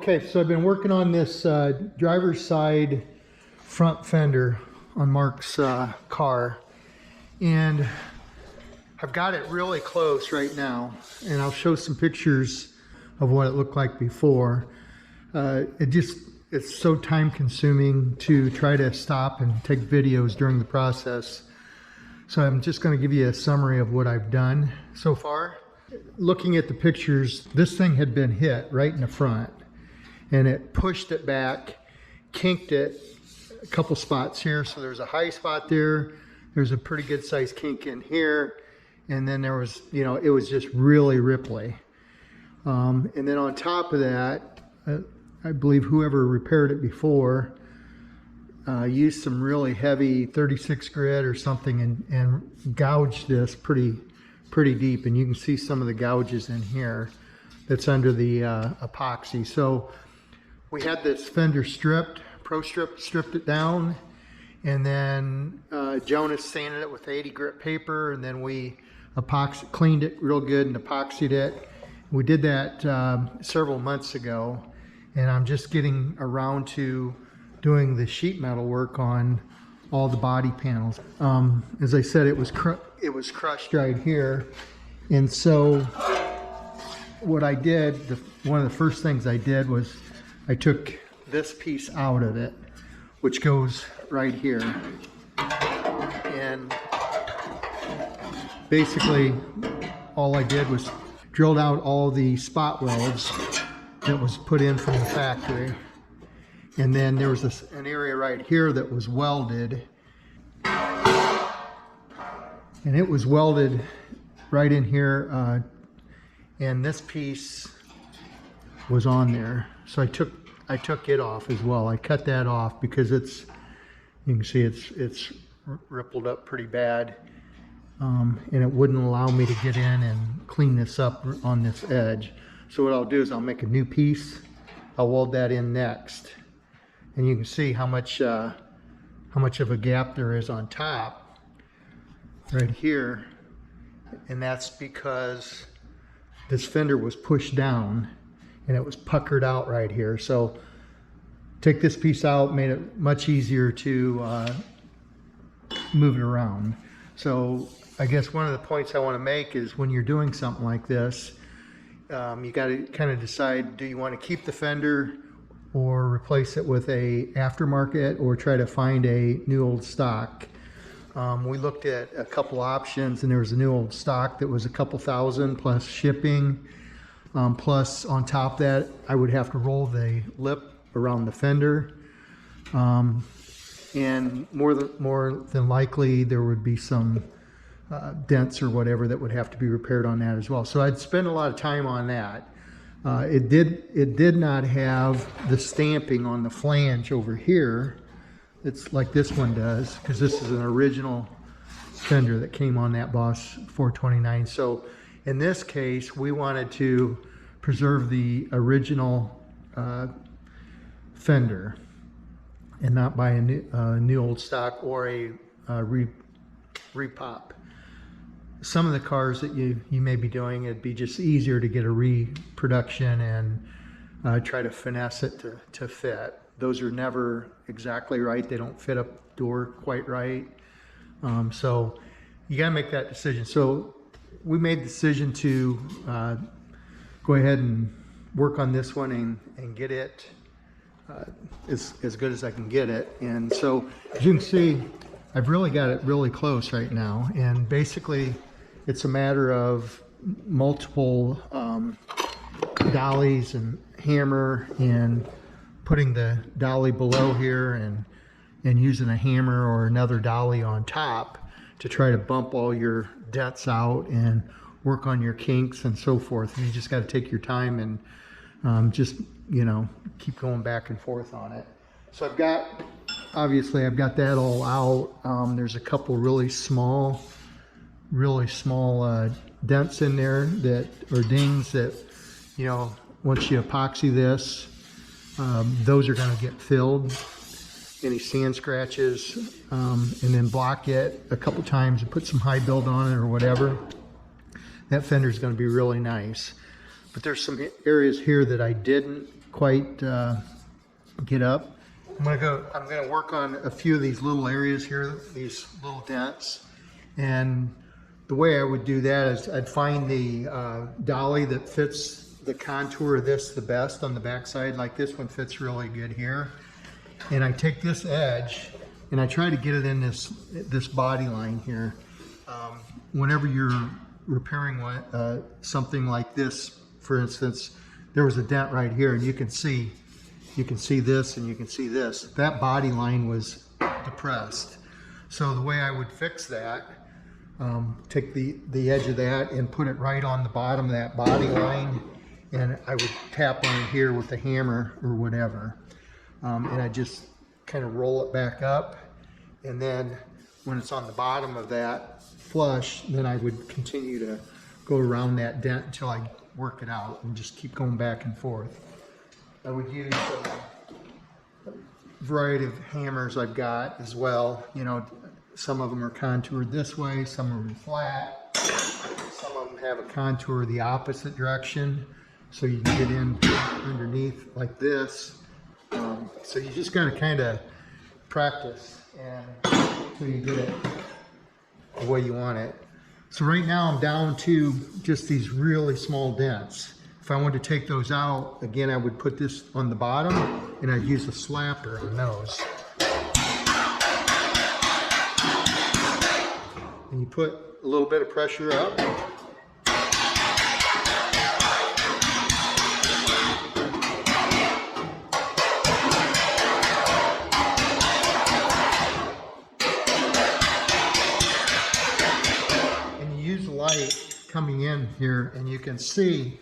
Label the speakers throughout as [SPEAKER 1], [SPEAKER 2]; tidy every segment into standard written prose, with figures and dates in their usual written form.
[SPEAKER 1] Okay, so I've been working on this driver's side front fender on Mark's car, and I've got it really close right now, and I'll show some pictures of what it looked like before. It's so time consuming to try to stop and take videos during the process. So I'm just going to give you a summary of what I've done so far. Looking at the pictures, this thing had been hit right in the front, and it pushed it back, kinked it a couple spots here. So there's a high spot there, there's a pretty good sized kink in here, and then there was, it was just really ripply. And then on top of that, I believe whoever repaired it before used some really heavy 36 grit or something and gouged this pretty deep, and you can see some of the gouges in here that's under the epoxy. So we had this fender stripped, stripped it down, and then Jonas sanded it with 80 grit paper, and then we cleaned it real good and epoxied it. We did that several months ago, and I'm just getting around to doing the sheet metal work on all the body panels. As I said, it was crushed right here, and so what I did, one of the first things I did was I took this piece out of it, which goes right here, and basically all I did was drilled out all the spot welds that was put in from the factory. And then there was an area right here that was welded, and it was welded right in here, and this piece was on there. So I took it off as well. I cut that off because you can see it's rippled up pretty bad, and it wouldn't allow me to get in and clean this up on this edge. So what I'll do is I'll make a new piece. I'll weld that in next. And you can see how much of a gap there is on top right here, and that's because this fender was pushed down and it was puckered out right here. So take this piece out, made it much easier to move it around. So I guess one of the points I want to make is when you're doing something like this, you got to kind of decide, do you want to keep the fender or replace it with a aftermarket, or try to find a new old stock. We looked at a couple options, and there was a new old stock that was a couple thousand plus shipping. Plus on top of that, I would have to roll the lip around the fender. And more than likely there would be some dents or whatever that would have to be repaired on that as well. So I'd spend a lot of time on that. It did not have the stamping on the flange over here. It's like this one does, because this is an original fender that came on that Boss 429. So in this case, we wanted to preserve the original fender and not buy a new old stock or a repop. Some of the cars that you may be doing, it'd be just easier to get a reproduction and try to finesse it to fit. Those are never exactly right. They don't fit up door quite right. So you got to make that decision. So we made the decision to go ahead and work on this one and get it as good as I can get it. And so as you can see, I've really got it really close right now, and basically it's a matter of multiple dollies and hammer, and putting the dolly below here and using a hammer or another dolly on top to try to bump all your dents out and work on your kinks and so forth. And you just got to take your time and just keep going back and forth on it. So obviously I've got that all out. There's a couple really small dents in there or dings that, once you epoxy this, those are going to get filled. Any sand scratches, and then block it a couple times and put some high build on it or whatever. That fender is going to be really nice. But there's some areas here that I didn't quite get up. I'm gonna work on a few of these little areas here, these little dents. And the way I would do that is I'd find the dolly that fits the contour of this the best on the backside. Like this one fits really good here. And I take this edge and I try to get it in this body line here. Whenever you're repairing something like this, for instance, there was a dent right here, and you can see this and you can see this. That body line was depressed. So the way I would fix that, take the edge of that and put it right on the bottom of that body line, and I would tap on it here with a hammer or whatever, and I just kind of roll it back up, and then when it's on the bottom of that flush, then I would continue to go around that dent until I work it out and just keep going back and forth. I would use a variety of hammers I've got as well. You know, some of them are contoured this way, some of them are flat, some of them have a contour the opposite direction, so you can get in underneath like this. So you just got to kind of practice until you get it the way you want it. So right now I'm down to just these really small dents. If I wanted to take those out, again, I would put this on the bottom and I'd use a slapper on those. And you put a little bit of pressure up. And you use light coming in here, and you can see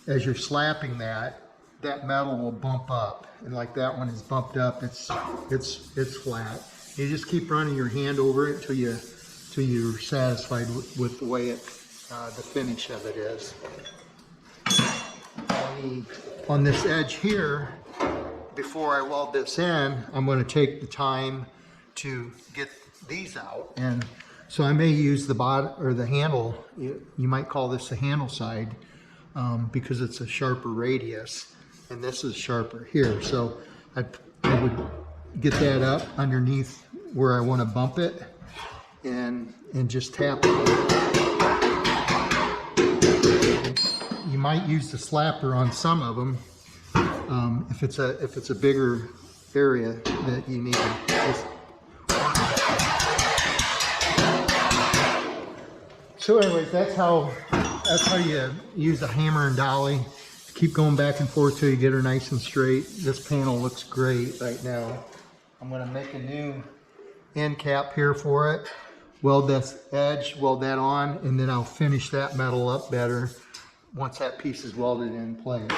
[SPEAKER 1] as you're slapping that metal will bump up, and like that one is bumped up, it's flat. You just keep running your hand over it till you're satisfied with the way the finish of it is. On this edge here, before I weld this in, I'm going to take the time to get these out, and so I may use the bottom or the handle. You might call this the handle side, because it's a sharper radius, and this is sharper here. So I would get that up underneath where I want to bump it, and just tap it. You might use the slapper on some of them if it's a bigger area that you need to just. So anyways, that's how you use a hammer and dolly. Keep going back and forth till you get her nice and straight. This panel looks great right now. I'm going to make a new end cap here for it. Weld this edge, weld that on, and then I'll finish that metal up better once that piece is welded in place.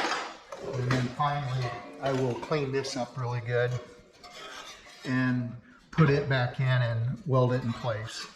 [SPEAKER 1] And then finally, I will clean this up really good and put it back in and weld it in place.